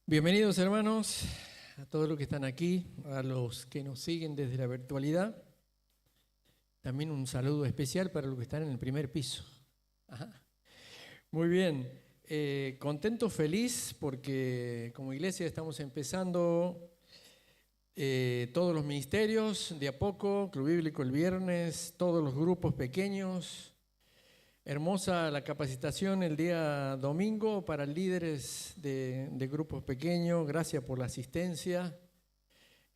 Bienvenidos, hermanos, a todos los que están aquí, a los que nos siguen desde la virtualidad. También un saludo especial para los que están en el primer piso. Ajá. Muy bien, contento, feliz, porque como iglesia estamos empezando todos los ministerios de a poco, Club Bíblico el viernes, todos los grupos pequeños. Hermosa la capacitación el día domingo para líderes de grupos pequeños. Gracias por la asistencia.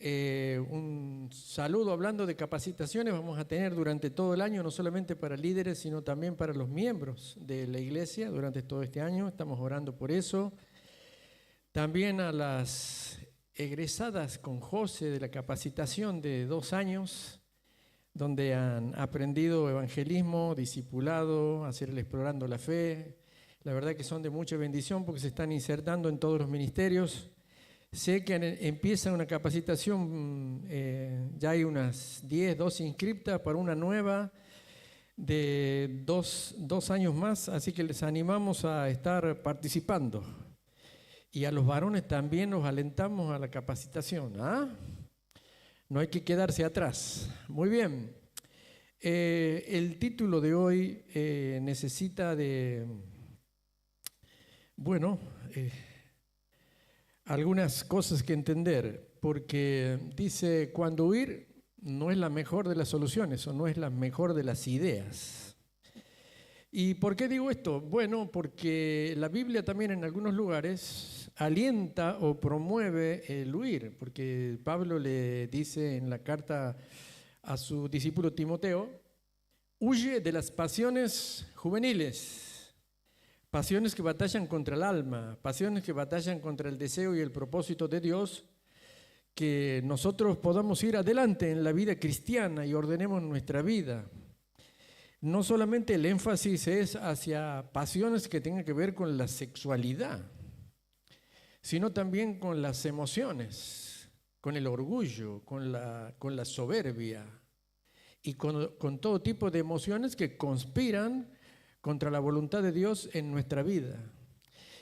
Un saludo hablando de capacitaciones vamos a tener durante todo el año, no solamente para líderes, sino también para los miembros de la iglesia durante todo este año. Estamos orando por eso. También a las egresadas con José de la capacitación de 2 años, donde han aprendido evangelismo, discipulado, hacer el explorando la fe. La verdad que son de mucha bendición porque se están insertando en todos los ministerios. Sé que empieza una capacitación, ya hay unas 10, 12 inscriptas para una nueva de dos años más, así que les animamos a estar participando. Y a los varones también los alentamos a la capacitación, ¿ah? No hay que quedarse atrás. Muy bien. El título de hoy necesita de, algunas cosas que entender, porque dice, cuando huir no es la mejor de las soluciones o no es la mejor de las ideas. ¿Y por qué digo esto? Bueno, porque la Biblia también en algunos lugares alienta o promueve el huir, porque Pablo le dice en la carta a su discípulo Timoteo, huye de las pasiones juveniles, pasiones que batallan contra el alma, pasiones que batallan contra el deseo y el propósito de Dios, que nosotros podamos ir adelante en la vida cristiana y ordenemos nuestra vida. No solamente el énfasis es hacia pasiones que tengan que ver con la sexualidad, sino también con las emociones, con el orgullo, con la soberbia y con todo tipo de emociones que conspiran contra la voluntad de Dios en nuestra vida.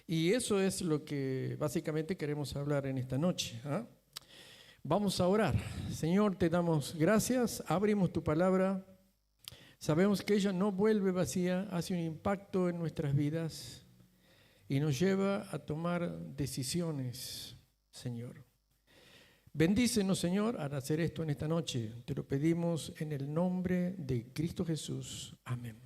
Y eso es lo que básicamente queremos hablar en esta noche, ¿ah? Vamos a orar. Señor, te damos gracias, abrimos tu palabra. Sabemos que ella no vuelve vacía, hace un impacto en nuestras vidas y nos lleva a tomar decisiones, Señor. Bendícenos, Señor, al hacer esto en esta noche. Te lo pedimos en el nombre de Cristo Jesús. Amén.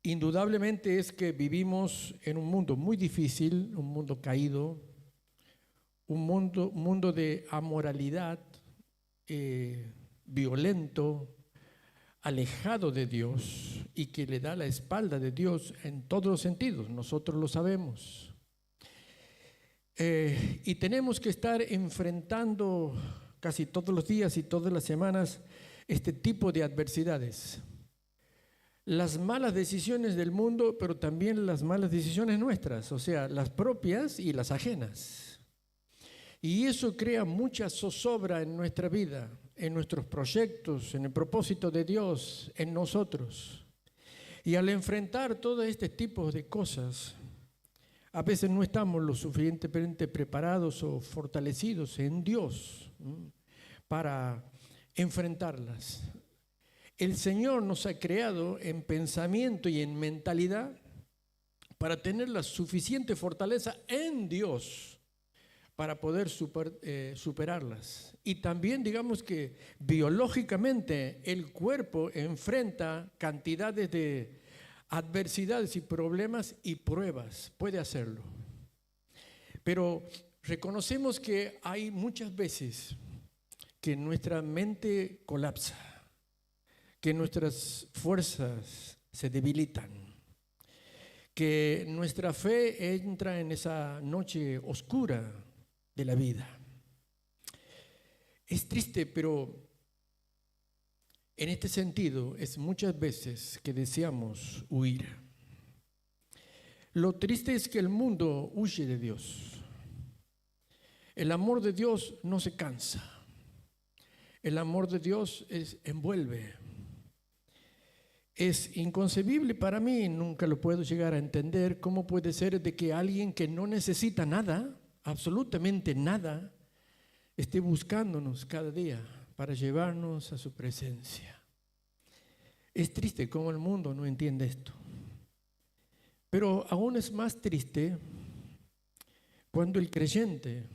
Indudablemente es que vivimos en un mundo muy difícil, un mundo caído, un mundo de amoralidad, violento, alejado de Dios y que le da la espalda de Dios en todos los sentidos. Nosotros lo sabemos. Y tenemos que estar enfrentando casi todos los días y todas las semanas este tipo de adversidades. Las malas decisiones del mundo, pero también las malas decisiones nuestras, o sea, las propias y las ajenas. Y eso crea mucha zozobra en nuestra vida, en nuestros proyectos, en el propósito de Dios, en nosotros. Y al enfrentar todo este tipo de cosas, a veces no estamos lo suficientemente preparados o fortalecidos en Dios para enfrentarlas. El Señor nos ha creado en pensamiento y en mentalidad para tener la suficiente fortaleza en Dios para poder superarlas. Y también digamos que biológicamente el cuerpo enfrenta cantidades de adversidades y problemas y pruebas, puede hacerlo. Pero reconocemos que hay muchas veces que nuestra mente colapsa, que nuestras fuerzas se debilitan, que nuestra fe entra en esa noche oscura de la vida. Es triste, pero en este sentido es muchas veces que deseamos huir. Lo triste es que el mundo huye de Dios. El amor de Dios no se cansa. El amor de Dios envuelve. Es inconcebible para mí, nunca lo puedo llegar a entender, cómo puede ser de que alguien que no necesita nada, absolutamente nada, esté buscándonos cada día para llevarnos a su presencia. Es triste cómo el mundo no entiende esto. Pero aún es más triste cuando el creyente,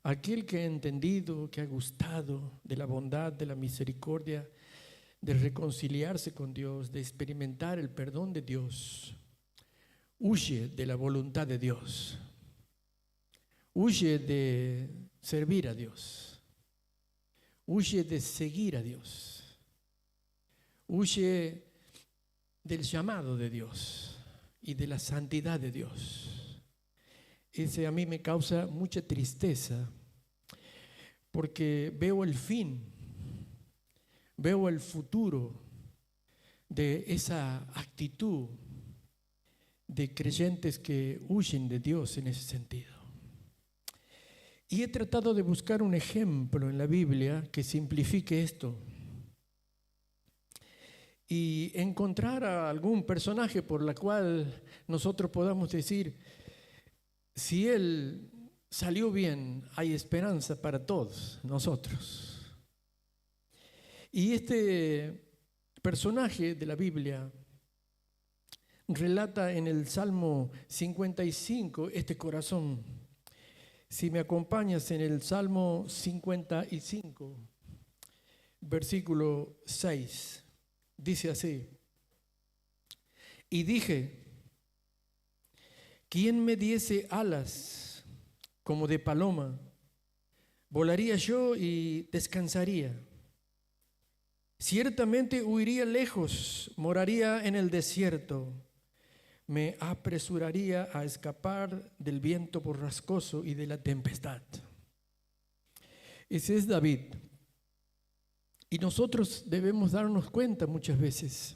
aquel que ha entendido, que ha gustado de la bondad, de la misericordia, de reconciliarse con Dios, de experimentar el perdón de Dios, huye de la voluntad de Dios, huye de servir a Dios, huye de seguir a Dios, huye del llamado de Dios y de la santidad de Dios. Ese a mí me causa mucha tristeza porque veo el fin, veo el futuro de esa actitud de creyentes que huyen de Dios en ese sentido. Y he tratado de buscar un ejemplo en la Biblia que simplifique esto y encontrar a algún personaje por la cual nosotros podamos decir, si él salió bien, hay esperanza para todos nosotros. Y este personaje de la Biblia relata en el Salmo 55 este corazón. Si me acompañas en el Salmo 55, versículo 6, dice así: y dije, ¿quién me diese alas como de paloma? Volaría yo y descansaría. Ciertamente huiría lejos, moraría en el desierto. Me apresuraría a escapar del viento borrascoso y de la tempestad. Ese es David. Y nosotros debemos darnos cuenta muchas veces,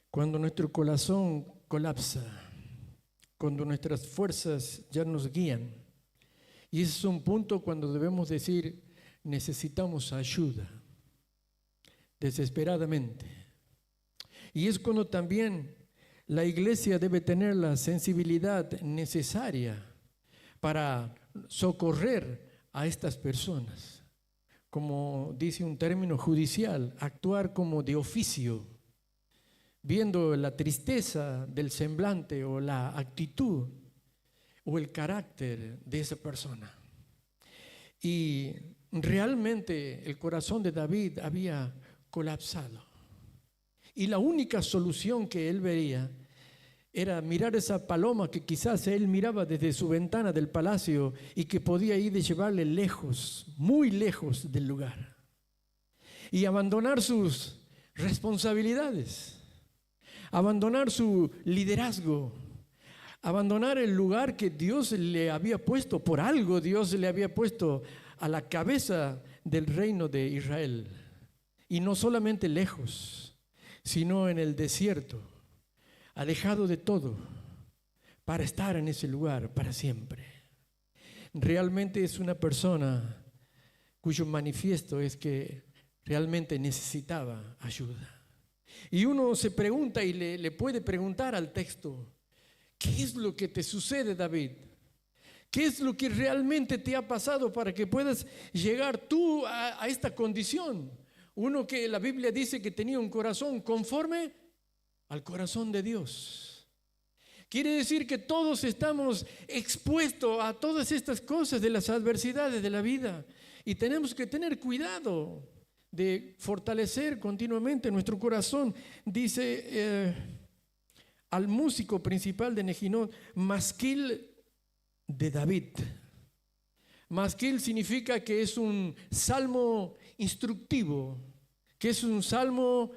cuando nuestro corazón colapsa, cuando nuestras fuerzas ya nos guían. Y ese es un punto cuando debemos decir, necesitamos ayuda, desesperadamente. Y es cuando también la iglesia debe tener la sensibilidad necesaria para socorrer a estas personas. Como dice un término judicial, actuar como de oficio, viendo la tristeza del semblante o la actitud o el carácter de esa persona. Y realmente el corazón de David había colapsado. Y la única solución que él veía era mirar esa paloma que quizás él miraba desde su ventana del palacio y que podía ir de llevarle lejos, muy lejos del lugar. Y abandonar sus responsabilidades, abandonar su liderazgo, abandonar el lugar que Dios le había puesto, por algo Dios le había puesto a la cabeza del reino de Israel. Y no solamente lejos, sino en el desierto, alejado de todo, para estar en ese lugar para siempre. Realmente es una persona cuyo manifiesto es que realmente necesitaba ayuda. Y uno se pregunta y le puede preguntar al texto, ¿qué es lo que te sucede, David? ¿Qué es lo que realmente te ha pasado para que puedas llegar tú a esta condición? Uno que la Biblia dice que tenía un corazón conforme al corazón de Dios. Quiere decir que todos estamos expuestos a todas estas cosas de las adversidades de la vida y tenemos que tener cuidado de fortalecer continuamente nuestro corazón. Dice al músico principal de Nejinot, masquil de David. Masquil significa que es un salmo instructivo, que es un salmo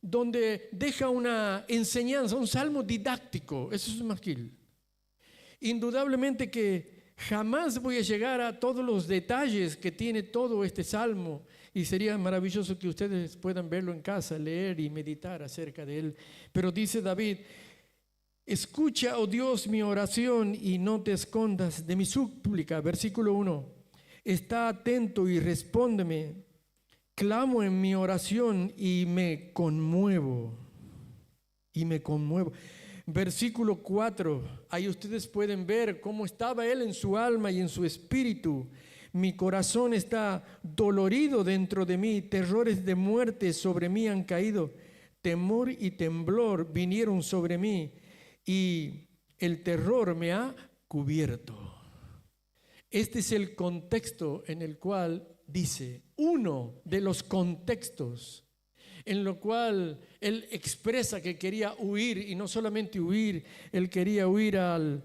donde deja una enseñanza, un salmo didáctico. Eso es un masquil. Indudablemente que jamás voy a llegar a todos los detalles que tiene todo este salmo y sería maravilloso que ustedes puedan verlo en casa, leer y meditar acerca de él. Pero dice David, Escucha, oh Dios, mi oración y no te escondas de mi súplica. Versículo 1. Está atento y respóndeme. Clamo en mi oración y me conmuevo. Y me conmuevo. Versículo 4. Ahí ustedes pueden ver cómo estaba él en su alma y en su espíritu. Mi corazón está dolorido dentro de mí. Terrores de muerte sobre mí han caído. Temor y temblor vinieron sobre mí. Y el terror me ha cubierto. Este es el contexto en el cual dice, uno de los contextos en lo cual él expresa que quería huir, y no solamente huir, él quería huir al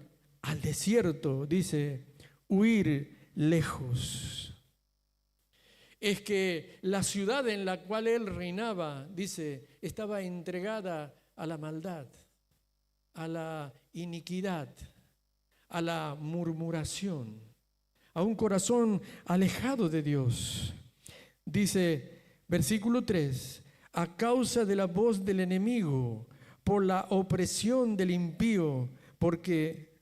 desierto, dice, huir lejos. Es que la ciudad en la cual él reinaba, dice, estaba entregada a la maldad, a la iniquidad, a la murmuración, a un corazón alejado de Dios. Dice, versículo 3, a causa de la voz del enemigo, por la opresión del impío, porque,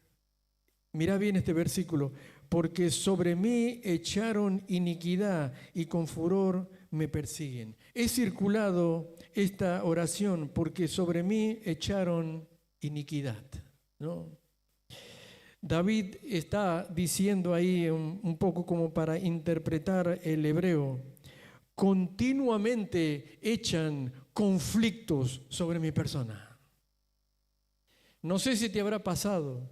mira bien este versículo, porque sobre mí echaron iniquidad y con furor me persiguen. He circulado esta oración porque sobre mí echaron iniquidad, ¿no? David está diciendo ahí un poco como para interpretar el hebreo, continuamente echan conflictos sobre mi persona. No sé si te habrá pasado,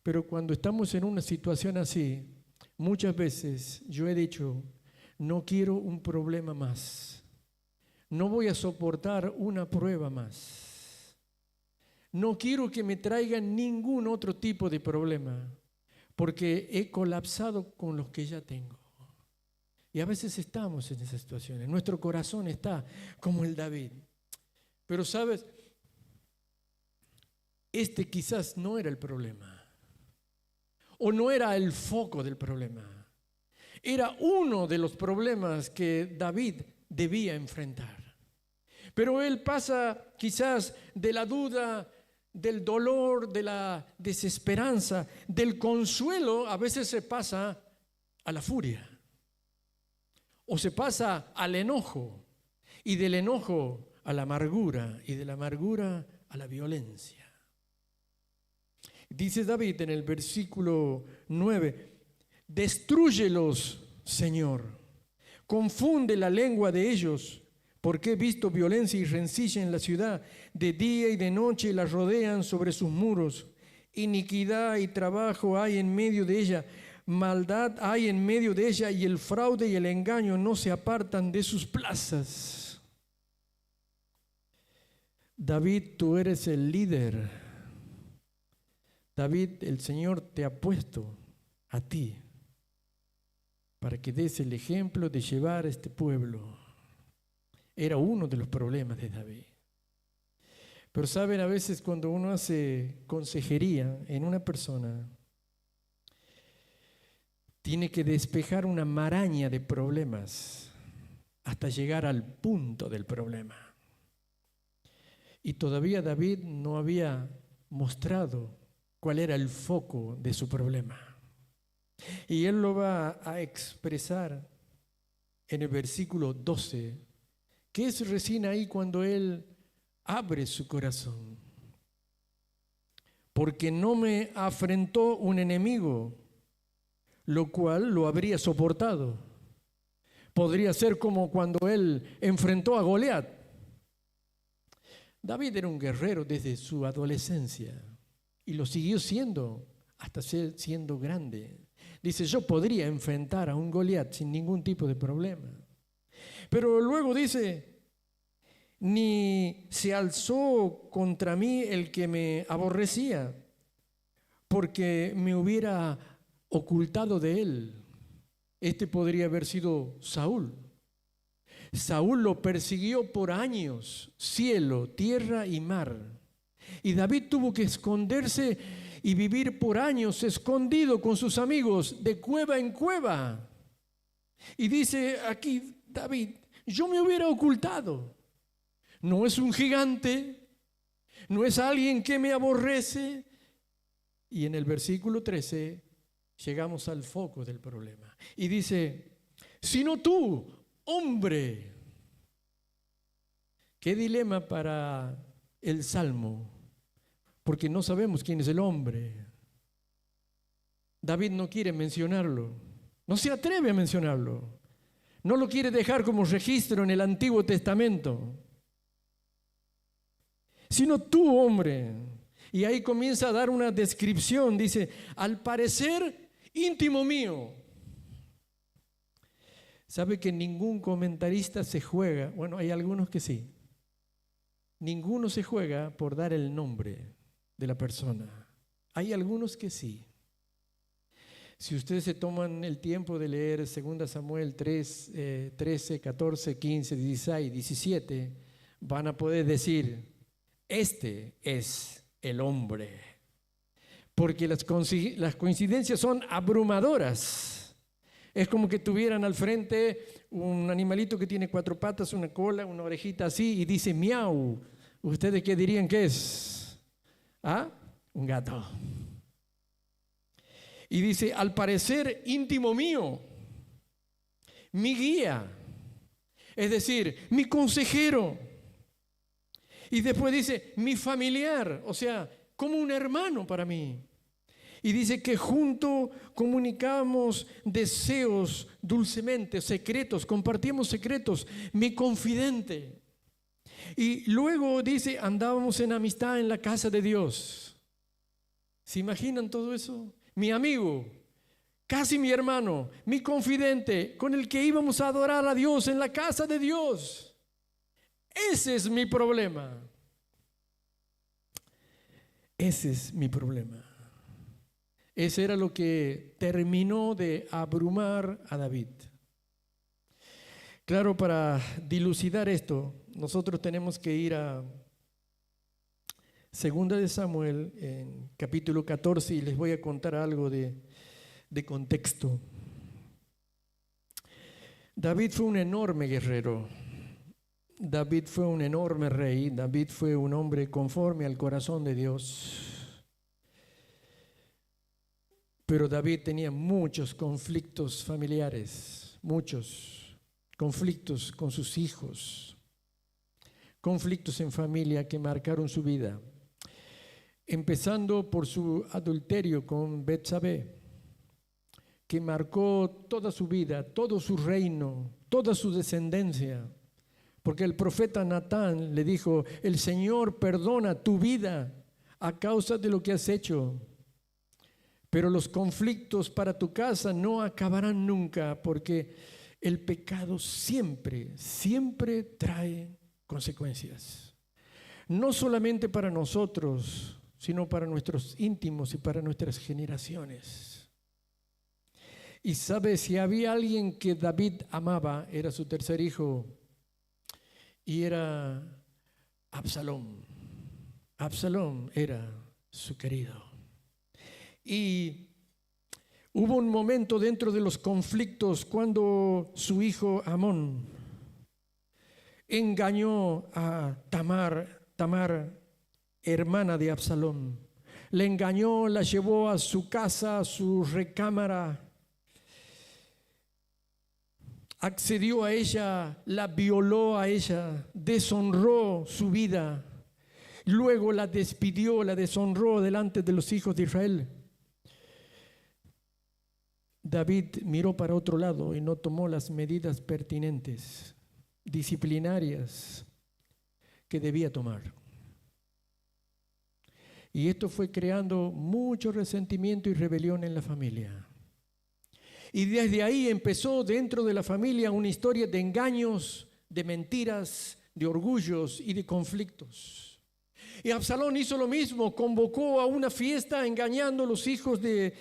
pero cuando estamos en una situación así, muchas veces yo he dicho, no quiero un problema más, no voy a soportar una prueba más. No quiero que me traigan ningún otro tipo de problema, porque he colapsado con los que ya tengo. Y a veces estamos en esas situaciones. Nuestro corazón está como el David. Pero sabes, este quizás no era el problema. O no era el foco del problema. Era uno de los problemas que David debía enfrentar. Pero él pasa quizás de la duda, del dolor, de la desesperanza, del consuelo, a veces se pasa a la furia. O se pasa al enojo, y del enojo a la amargura, y de la amargura a la violencia. Dice David en el versículo 9, destrúyelos, Señor, confunde la lengua de ellos, porque he visto violencia y rencilla en la ciudad, de día y de noche la rodean sobre sus muros, iniquidad y trabajo hay en medio de ella, maldad hay en medio de ella, y el fraude y el engaño no se apartan de sus plazas. David, tú eres el líder. David, el Señor te ha puesto a ti para que des el ejemplo de llevar a este pueblo. Era uno de los problemas de David. Pero saben, a veces cuando uno hace consejería en una persona, tiene que despejar una maraña de problemas hasta llegar al punto del problema. Y todavía David no había mostrado cuál era el foco de su problema. Y él lo va a expresar en el versículo 12, que es recién ahí cuando él abre su corazón. Porque no me afrentó un enemigo, lo cual lo habría soportado. Podría ser como cuando él enfrentó a Goliat. David era un guerrero desde su adolescencia y lo siguió siendo hasta ser siendo grande. Dice, yo podría enfrentar a un Goliat sin ningún tipo de problema. Pero luego dice, ni se alzó contra mí el que me aborrecía, porque me hubiera ocultado de él. Este podría haber sido Saúl. Saúl lo persiguió por años, cielo, tierra y mar. Y David tuvo que esconderse y vivir por años escondido con sus amigos de cueva en cueva. Y dice aquí David, yo me hubiera ocultado. No es un gigante, no es alguien que me aborrece. Y en el versículo 13 llegamos al foco del problema. Y dice, sino tú, hombre. Qué dilema para el Salmo, porque no sabemos quién es el hombre. David no quiere mencionarlo, no se atreve a mencionarlo, no lo quiere dejar como registro en el Antiguo Testamento. Sino tú, hombre. Y ahí comienza a dar una descripción, dice, al parecer íntimo mío. ¿Sabe que ningún comentarista se juega? Bueno, hay algunos que sí. Ninguno se juega por dar el nombre de la persona. Hay algunos que sí. Si ustedes se toman el tiempo de leer 2 Samuel 3, 13, 14, 15, 16, 17, van a poder decir, este es el hombre. Porque las coincidencias son abrumadoras. Es como que tuvieran al frente un animalito que tiene 4 patas, una cola, una orejita así y dice miau. ¿Ustedes qué dirían que es? ¿Ah? Un gato. Y dice, al parecer íntimo mío, mi guía, es decir, mi consejero. Y después dice, mi familiar, o sea, como un hermano para mí. Y dice que juntos comunicamos deseos dulcemente, secretos, compartimos secretos, mi confidente. Y luego dice, andábamos en amistad en la casa de Dios. ¿Se imaginan todo eso? Mi amigo, casi mi hermano, mi confidente, con el que íbamos a adorar a Dios en la casa de Dios. Ese es mi problema. Ese es mi problema. Ese era lo que terminó de abrumar a David. Claro, para dilucidar esto, nosotros tenemos que ir a 2 de Samuel, en capítulo 14, y les voy a contar algo de contexto. David fue un enorme guerrero. David fue un enorme rey. David fue un hombre conforme al corazón de Dios. Pero David tenía muchos conflictos familiares, muchos conflictos con sus hijos, conflictos en familia que marcaron su vida. Empezando por su adulterio con Betsabé, que marcó toda su vida, todo su reino, toda su descendencia. Porque el profeta Natán le dijo, el Señor perdona tu vida a causa de lo que has hecho. Pero los conflictos para tu casa no acabarán nunca, porque el pecado siempre, siempre trae consecuencias. No solamente para nosotros, sino para nuestros íntimos y para nuestras generaciones. Y sabe, si había alguien que David amaba, era su tercer hijo, y era Absalón. Absalón era su querido. Y hubo un momento dentro de los conflictos cuando su hijo Amón engañó a Tamar, hermana de Absalón. Le engañó, la llevó a su casa, a su recámara, accedió a ella, la violó a ella, deshonró su vida, luego la despidió, la deshonró delante de los hijos de Israel. David miró para otro lado y no tomó las medidas pertinentes, disciplinarias, que debía tomar. Y esto fue creando mucho resentimiento y rebelión en la familia. Y desde ahí empezó dentro de la familia una historia de engaños, de mentiras, de orgullos y de conflictos. Y Absalón hizo lo mismo, convocó a una fiesta engañando a los hijos de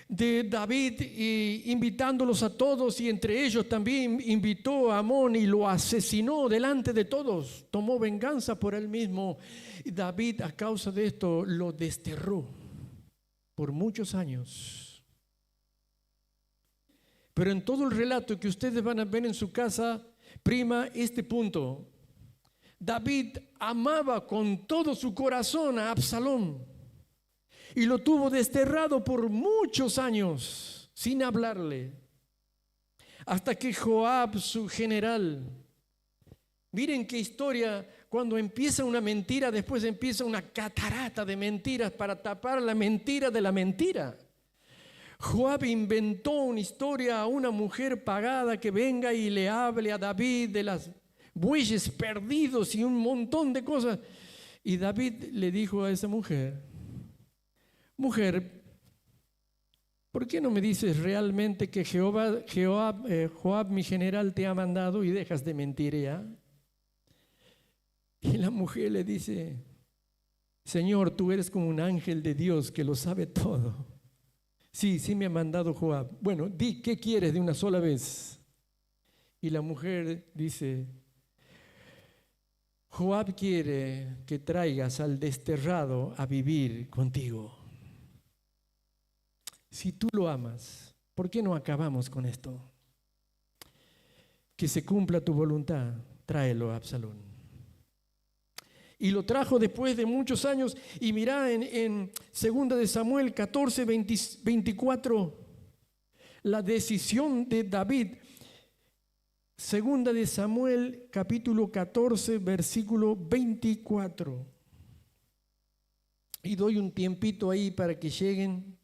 David y invitándolos a todos, y entre ellos también invitó a Amón y lo asesinó delante de todos. Tomó venganza por él mismo. Y David, a causa de esto, lo desterró por muchos años. Pero en todo el relato que ustedes van a ver en su casa, prima este punto. David amaba con todo su corazón a Absalón y lo tuvo desterrado por muchos años sin hablarle, hasta que Joab, su general, miren qué historia, cuando empieza una mentira, después empieza una catarata de mentiras para tapar la mentira de la mentira. Joab inventó una historia a una mujer pagada que venga y le hable a David de las bueyes perdidos y un montón de cosas. Y David le dijo a esa mujer, mujer, ¿por qué no me dices realmente que Joab, mi general, te ha mandado y dejas de mentir ya? Y la mujer le dice, Señor, tú eres como un ángel de Dios que lo sabe todo. Sí, sí me ha mandado Joab. Bueno, di, ¿qué quieres de una sola vez? Y la mujer dice, Joab quiere que traigas al desterrado a vivir contigo. Si tú lo amas, ¿por qué no acabamos con esto? Que se cumpla tu voluntad, tráelo a Absalón. Y lo trajo después de muchos años. Y mirá en 2 de Samuel 14, 24, la decisión de David. 2 de Samuel capítulo 14, versículo 24. Y doy un tiempito ahí para que lleguen.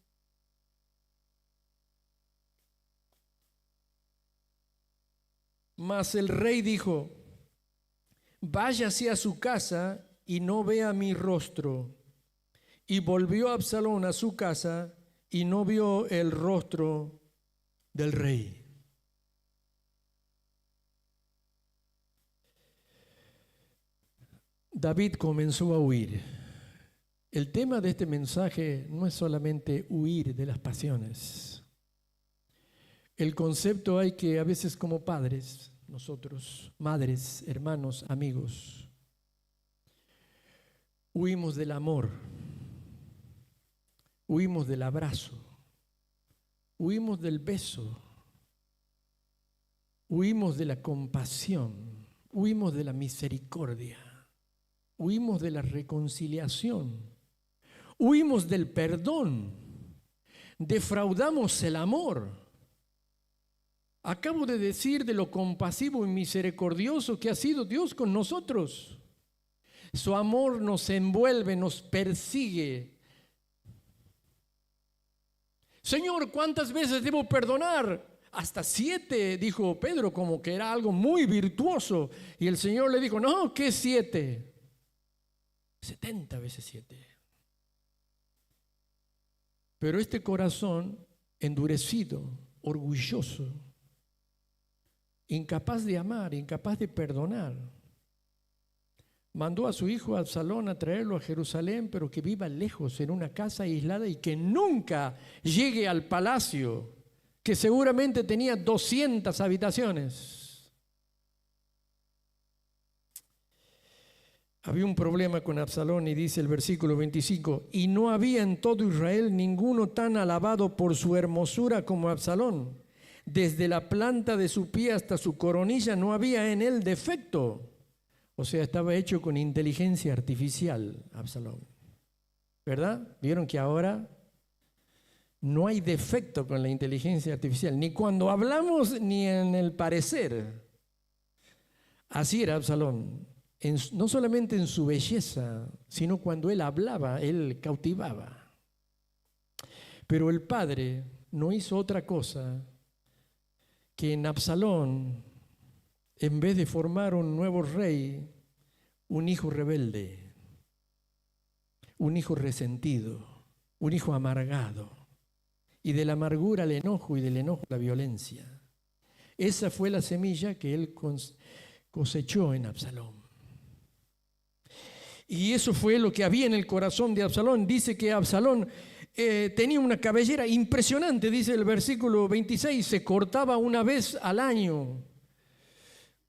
Mas el rey dijo, váyase a su casa y no vea mi rostro. Y volvió Absalón a su casa y no vio el rostro del rey. David comenzó a huir. El tema de este mensaje no es solamente huir de las pasiones. El concepto hay que a veces como padres, nosotros, madres, hermanos, amigos, huimos del amor, huimos del abrazo, huimos del beso, huimos de la compasión, huimos de la misericordia, huimos de la reconciliación, huimos del perdón, defraudamos el amor. Acabo de decir de lo compasivo y misericordioso que ha sido Dios con nosotros. Su amor nos envuelve, nos persigue. Señor, ¿cuántas veces debo perdonar? Hasta 7, dijo Pedro, como que era algo muy virtuoso. Y el Señor le dijo, no, ¿qué 7? 70 veces 7. Pero este corazón endurecido, orgulloso, incapaz de amar, incapaz de perdonar, mandó a su hijo Absalón a traerlo a Jerusalén, pero que viva lejos en una casa aislada y que nunca llegue al palacio, que seguramente tenía 200 habitaciones. Había un problema con Absalón y dice el versículo 25, y no había en todo Israel ninguno tan alabado por su hermosura como Absalón. Desde la planta de su pie hasta su coronilla no había en él defecto. O sea, estaba hecho con inteligencia artificial, Absalón. ¿Verdad? ¿Vieron que ahora no hay defecto con la inteligencia artificial? Ni cuando hablamos, ni en el parecer. Así era Absalón. No solamente en su belleza, sino cuando él hablaba, él cautivaba. Pero el padre no hizo otra cosa que en Absalón, en vez de formar un nuevo rey, un hijo rebelde, un hijo resentido, un hijo amargado, y de la amargura el enojo y del enojo la violencia. Esa fue la semilla que él cosechó en Absalón. Y eso fue lo que había en el corazón de Absalón. Dice que Absalón tenía una cabellera impresionante, dice el versículo 26, se cortaba una vez al año.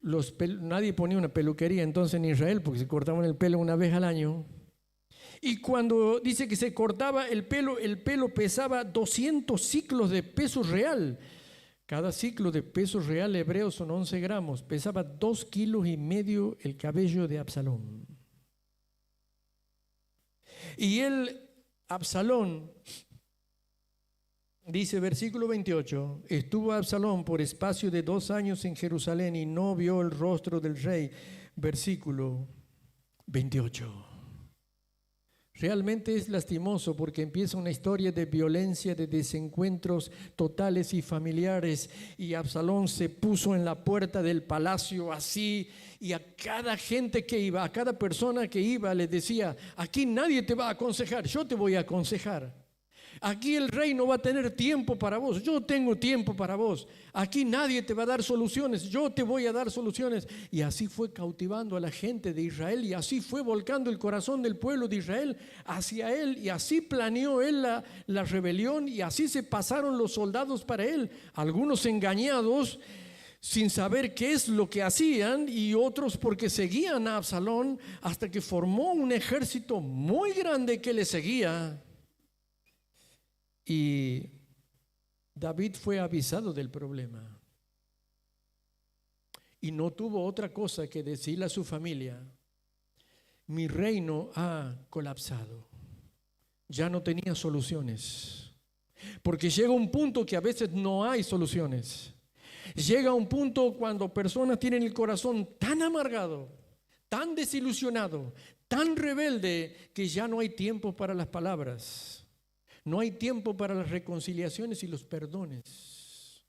Nadie ponía una peluquería entonces en Israel porque se cortaban el pelo una vez al año. Y cuando dice que se cortaba el pelo pesaba 200 ciclos de peso real. Cada ciclo de peso real hebreo son 11 gramos. Pesaba 2,5 kilos el cabello de Absalón. Y Absalón, dice versículo 28, estuvo Absalón por espacio de 2 años en Jerusalén y no vio el rostro del rey. Versículo 28. Realmente es lastimoso porque empieza una historia de violencia, de desencuentros totales y familiares, y Absalón se puso en la puerta del palacio así, y a cada gente que iba, a cada persona que iba le decía: aquí nadie te va a aconsejar, yo te voy a aconsejar. Aquí el rey no va a tener tiempo para vos, yo tengo tiempo para vos. Aquí nadie te va a dar soluciones, yo te voy a dar soluciones. Y así fue cautivando a la gente de Israel, y así fue volcando el corazón del pueblo de Israel hacia él, y así planeó él la rebelión, y así se pasaron los soldados para él, algunos engañados sin saber qué es lo que hacían, y otros porque seguían a Absalón, hasta que formó un ejército muy grande que le seguía. Y David fue avisado del problema y no tuvo otra cosa que decirle a su familia: mi reino ha colapsado. Ya no tenía soluciones, porque llega un punto que a veces no hay soluciones. Llega un punto cuando personas tienen el corazón tan amargado, tan desilusionado, tan rebelde, que ya no hay tiempo para las palabras. No hay tiempo para las reconciliaciones y los perdones.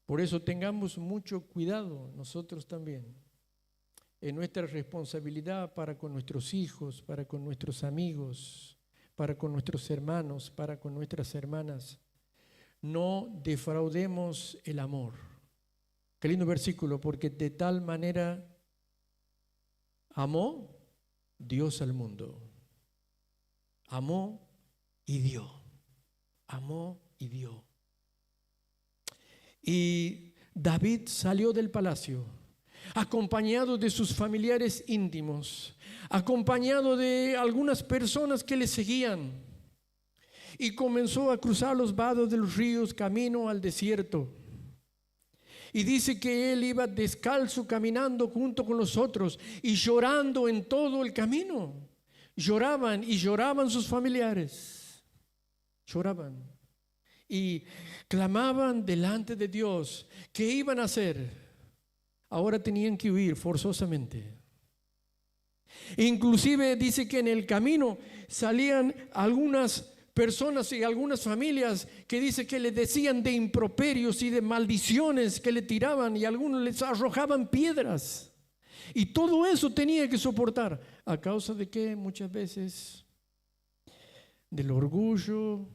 Por eso tengamos mucho cuidado nosotros también en nuestra responsabilidad para con nuestros hijos, para con nuestros amigos, para con nuestros hermanos, para con nuestras hermanas. No defraudemos el amor. Qué lindo versículo, porque de tal manera amó Dios al mundo. Amó y dio. Amó y dio. Y David salió del palacio, acompañado de sus familiares íntimos, acompañado de algunas personas que le seguían, y comenzó a cruzar los vados de los ríos camino al desierto. Y dice que él iba descalzo caminando junto con los otros y llorando en todo el camino. Lloraban y lloraban sus familiares, lloraban y clamaban delante de Dios. ¿Qué iban a hacer? Ahora tenían que huir forzosamente. Inclusive dice que en el camino salían algunas personas y algunas familias que dice que le decían de improperios y de maldiciones que le tiraban, y algunos les arrojaban piedras. Y todo eso tenía que soportar. ¿A causa de qué? Muchas veces del orgullo,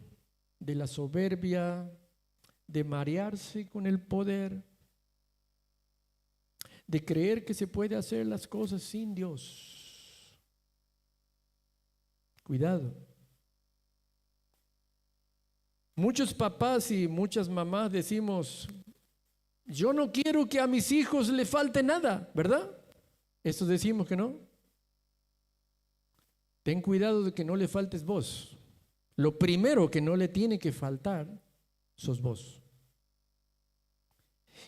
de la soberbia, de marearse con el poder, de creer que se puede hacer las cosas sin Dios. Cuidado. Muchos papás y muchas mamás decimos: yo no quiero que a mis hijos le falte nada, ¿verdad? Esto decimos que no. Ten cuidado de que no le faltes vos. Lo primero que no le tiene que faltar sos vos.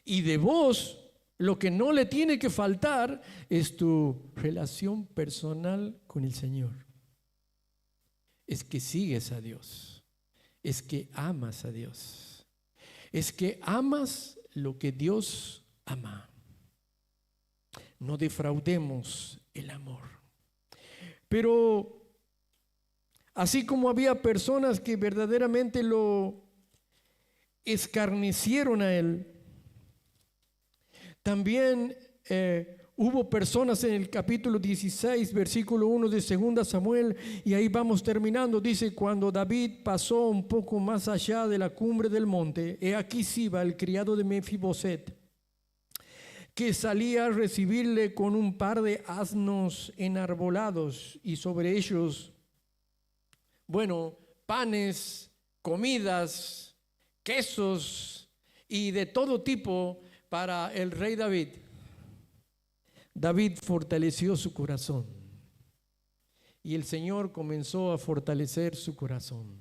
Y de vos, lo que no le tiene que faltar es tu relación personal con el Señor. Es que sigues a Dios. Es que amas a Dios. Es que amas lo que Dios ama. No defraudemos el amor. Pero así como había personas que verdaderamente lo escarnecieron a él, también hubo personas en el capítulo 16, versículo 1 de 2 Samuel, y ahí vamos terminando. Dice: cuando David pasó un poco más allá de la cumbre del monte, he aquí Siba, el criado de Mefiboset, que salía a recibirle con un par de asnos enarbolados, y sobre ellos, panes, comidas, quesos y de todo tipo para el rey David. David fortaleció su corazón y el Señor comenzó a fortalecer su corazón.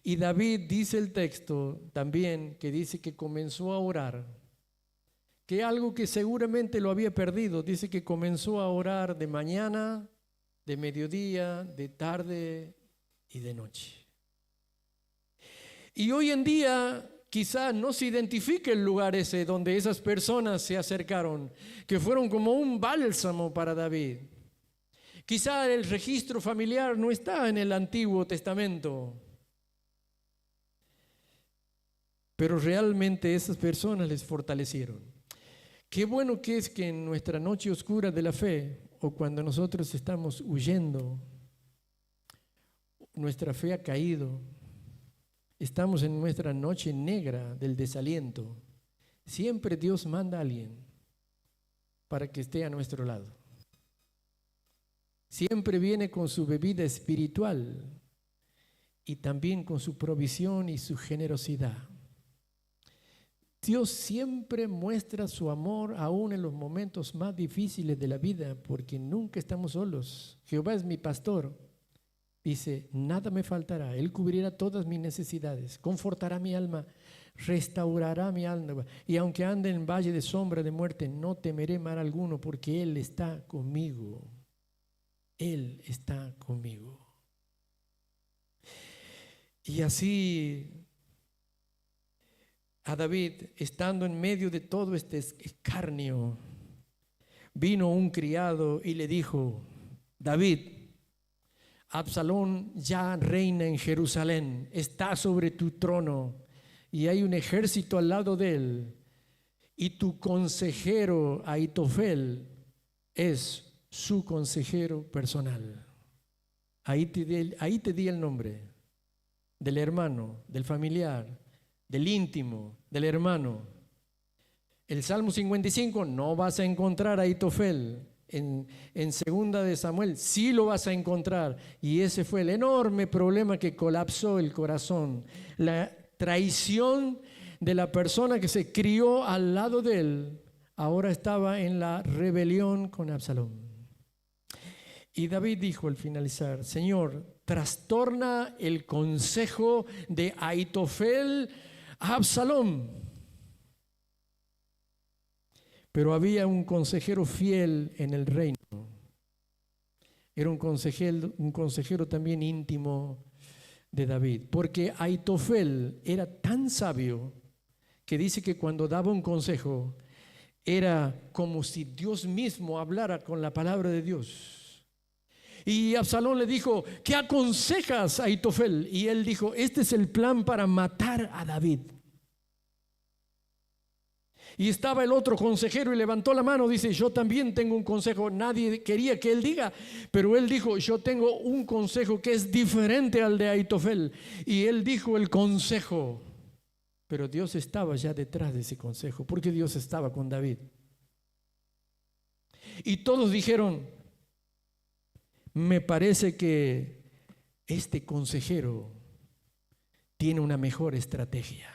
Y David, dice el texto también, que dice que comenzó a orar, que algo que seguramente lo había perdido, dice que comenzó a orar de mañana, de mediodía, de tarde y de noche. Y hoy en día quizá no se identifique el lugar ese donde esas personas se acercaron, que fueron como un bálsamo para David. Quizá el registro familiar no está en el Antiguo Testamento, pero realmente esas personas les fortalecieron. Qué bueno que es que en nuestra noche oscura de la fe, o cuando nosotros estamos huyendo, nuestra fe ha caído, estamos en nuestra noche negra del desaliento, siempre Dios manda a alguien para que esté a nuestro lado. Siempre viene con su bebida espiritual y también con su provisión y su generosidad. Dios siempre muestra su amor aún en los momentos más difíciles de la vida, porque nunca estamos solos. Jehová es mi pastor. Dice, nada me faltará. Él cubrirá todas mis necesidades, confortará mi alma, restaurará mi alma. Y aunque ande en valle de sombra de muerte, no temeré mal alguno, porque Él está conmigo. Él está conmigo. Y así a David, estando en medio de todo este escarnio, vino un criado y le dijo, David, Absalón ya reina en Jerusalén, está sobre tu trono y hay un ejército al lado de él, y tu consejero Ahitofel es su consejero personal. Ahí te di el nombre del hermano, del familiar, del íntimo, del hermano. El Salmo 55 no vas a encontrar a Ahitofel. En segunda de Samuel sí lo vas a encontrar, y ese fue el enorme problema que colapsó el corazón, la traición de la persona que se crió al lado de él. Ahora estaba en la rebelión con Absalón. Y David dijo al finalizar, Señor, trastorna el consejo de Ahitofel a Absalón. Pero había un consejero fiel en el reino. Era un consejero también íntimo de David. Porque Ahitofel era tan sabio que dice que cuando daba un consejo era como si Dios mismo hablara con la palabra de Dios. Y Absalón le dijo, ¿qué aconsejas, Ahitofel? Y él dijo, este es el plan para matar a David. Y estaba el otro consejero y levantó la mano, dice, yo también tengo un consejo. Nadie quería que él diga, pero él dijo, yo tengo un consejo que es diferente al de Ahitofel. Y él dijo el consejo, pero Dios estaba ya detrás de ese consejo, porque Dios estaba con David. Y todos dijeron, me parece que este consejero tiene una mejor estrategia.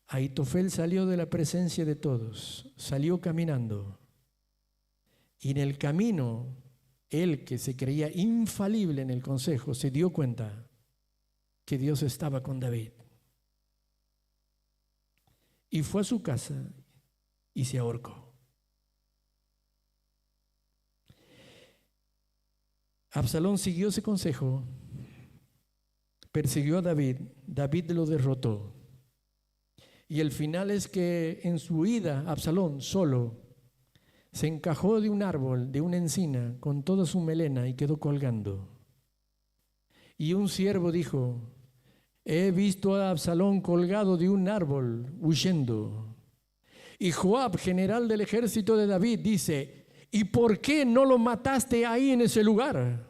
Ahitofel salió de la presencia de todos, salió caminando, y en el camino, él que se creía infalible en el consejo, se dio cuenta que Dios estaba con David. Y fue a su casa y se ahorcó. Absalón siguió ese consejo, persiguió a David, David lo derrotó. Y el final es que en su huida, Absalón solo se encajó de un árbol, de una encina, con toda su melena y quedó colgando. Y un siervo dijo, he visto a Absalón colgado de un árbol, huyendo. Y Joab, general del ejército de David, dice, ¿y por qué no lo mataste ahí en ese lugar?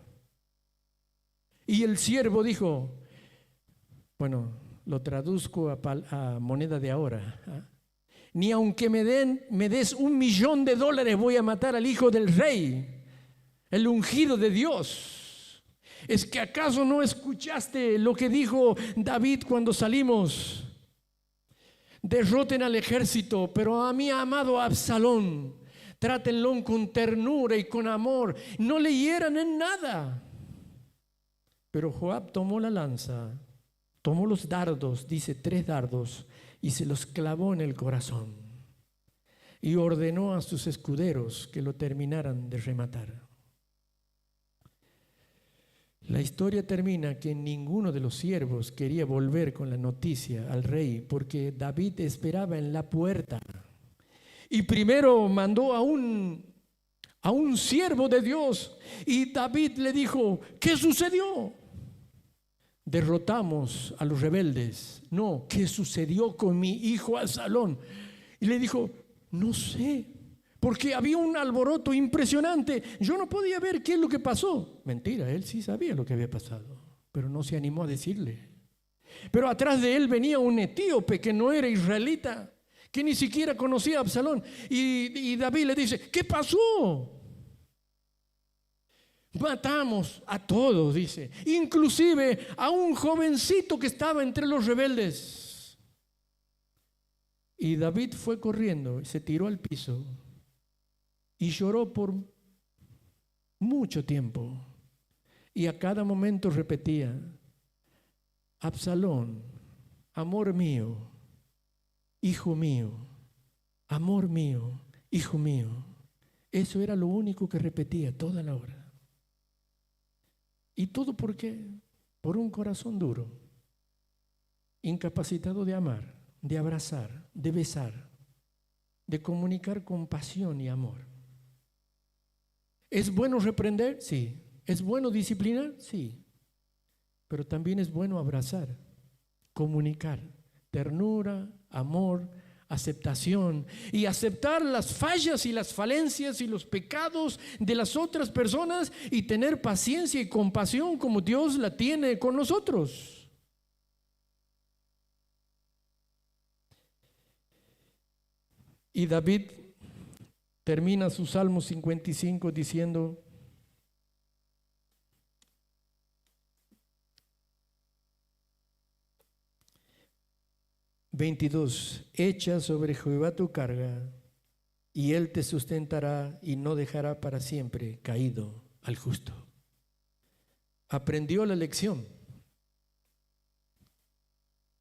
Y el siervo dijo, bueno, lo traduzco a moneda de ahora. Ni aunque me des $1.000.000 voy a matar al hijo del rey, el ungido de Dios. ¿Es que acaso no escuchaste lo que dijo David cuando salimos? Derroten al ejército, pero a mi amado Absalón, trátenlo con ternura y con amor, no le hieran en nada. Pero Joab tomó la lanza tomó los dardos, dice 3 dardos, y se los clavó en el corazón. Y ordenó a sus escuderos que lo terminaran de rematar. La historia termina que ninguno de los siervos quería volver con la noticia al rey, porque David esperaba en la puerta. Y primero mandó a un siervo de Dios, y David le dijo: ¿qué sucedió? Derrotamos a los rebeldes. No, ¿qué sucedió con mi hijo Absalón? Y le dijo: no sé, porque había un alboroto impresionante. Yo no podía ver qué es lo que pasó. Mentira, él sí sabía lo que había pasado, pero no se animó a decirle. Pero atrás de él venía un etíope que no era israelita, que ni siquiera conocía a Absalón. Y David le dice: ¿qué pasó? Matamos a todos, dice, inclusive a un jovencito que estaba entre los rebeldes. Y David fue corriendo y se tiró al piso y lloró por mucho tiempo. Y a cada momento repetía: Absalón, amor mío, hijo mío, amor mío, hijo mío. Eso era lo único que repetía toda la hora. ¿Y todo por qué? Por un corazón duro, incapacitado de amar, de abrazar, de besar, de comunicar con pasión y amor. ¿Es bueno reprender? Sí. ¿Es bueno disciplinar? Sí. Pero también es bueno abrazar, comunicar, ternura, amor, aceptación, y aceptar las fallas y las falencias y los pecados de las otras personas, y tener paciencia y compasión como Dios la tiene con nosotros. Y David termina su Salmo 55 diciendo: echa sobre Jehová tu carga, y él te sustentará y no dejará para siempre caído al justo. Aprendió la lección,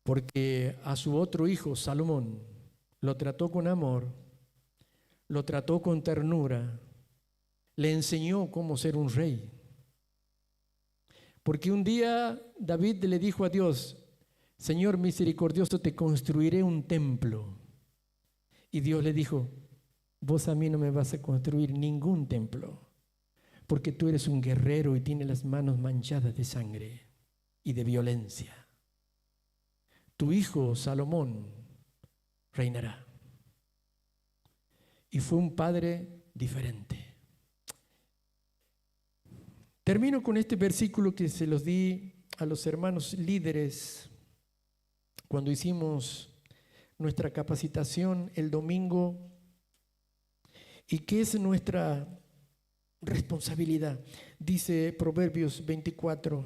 porque a su otro hijo, Salomón, lo trató con amor, lo trató con ternura, le enseñó cómo ser un rey. Porque un día David le dijo a Dios: Señor misericordioso, te construiré un templo. Y Dios le dijo: vos a mí no me vas a construir ningún templo, porque tú eres un guerrero y tienes las manos manchadas de sangre y de violencia. Tu hijo Salomón reinará. Y fue un padre diferente. Termino con este versículo que se los di a los hermanos líderes cuando hicimos nuestra capacitación el domingo, y que es nuestra responsabilidad. Dice Proverbios 24,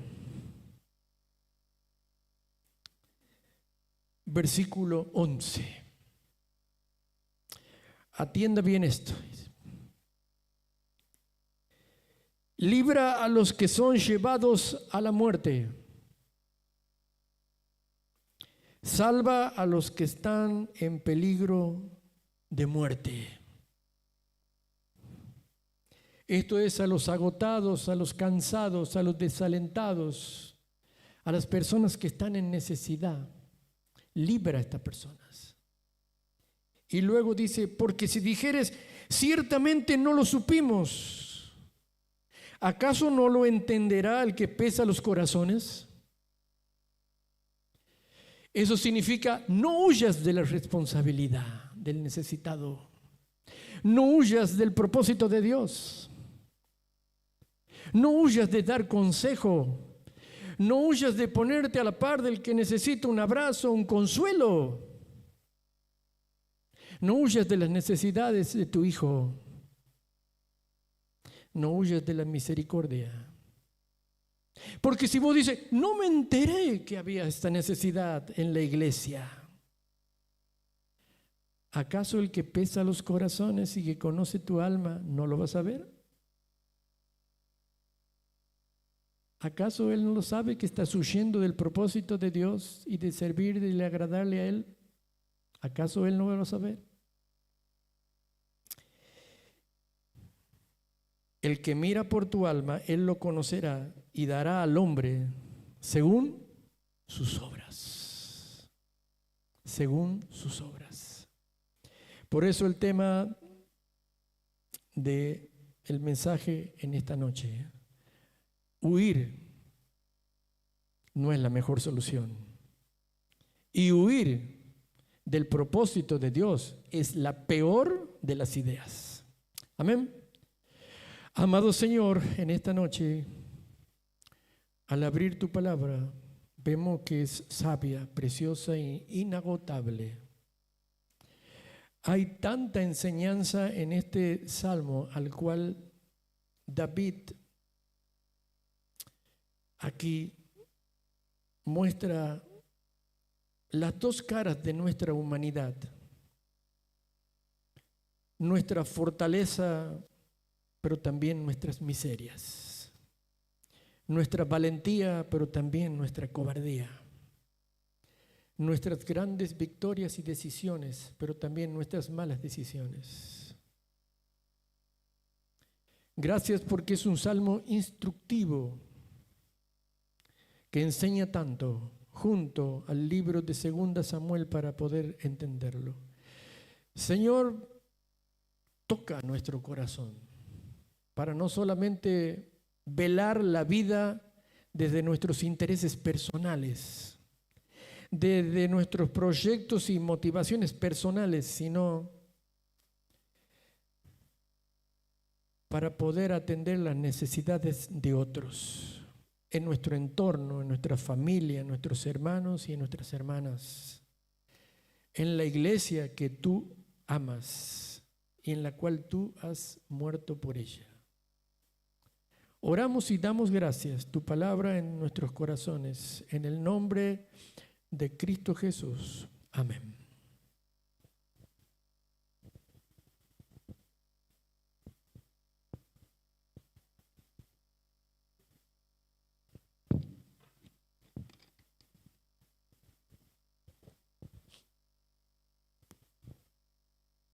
versículo 11. Atienda bien esto. Libra a los que son llevados a la muerte. Salva a los que están en peligro de muerte. Esto es a los agotados, a los cansados, a los desalentados, a las personas que están en necesidad. Libra a estas personas. Y luego dice: porque si dijeres, ciertamente no lo supimos, ¿acaso no lo entenderá el que pesa los corazones? Eso significa: no huyas de la responsabilidad del necesitado. No huyas del propósito de Dios. No huyas de dar consejo. No huyas de ponerte a la par del que necesita un abrazo, un consuelo. No huyas de las necesidades de tu hijo. No huyas de la misericordia. Porque si vos dices: no me enteré que había esta necesidad en la iglesia, ¿acaso el que pesa los corazones y que conoce tu alma no lo vas a ver? ¿Acaso él no lo sabe que estás huyendo del propósito de Dios y de servir y de agradarle a Él? ¿Acaso él no va a saber? El que mira por tu alma, él lo conocerá y dará al hombre según sus obras. Según sus obras. Por eso el tema del mensaje en esta noche: huir no es la mejor solución. Y huir del propósito de Dios es la peor de las ideas. Amén. Amado Señor, en esta noche, al abrir tu palabra, vemos que es sabia, preciosa e inagotable. Hay tanta enseñanza en este salmo al cual David aquí muestra las dos caras de nuestra humanidad, nuestra fortaleza, pero también nuestras miserias, nuestra valentía, pero también nuestra cobardía, nuestras grandes victorias y decisiones, pero también nuestras malas decisiones. Gracias porque es un salmo instructivo que enseña tanto, junto al libro de 2 Samuel, para poder entenderlo. Señor, toca nuestro corazón para no solamente velar la vida desde nuestros intereses personales, desde nuestros proyectos y motivaciones personales, sino para poder atender las necesidades de otros, en nuestro entorno, en nuestra familia, en nuestros hermanos y en nuestras hermanas, en la iglesia que tú amas y en la cual tú has muerto por ella. Oramos y damos gracias, tu palabra en nuestros corazones, en el nombre de Cristo Jesús. Amén.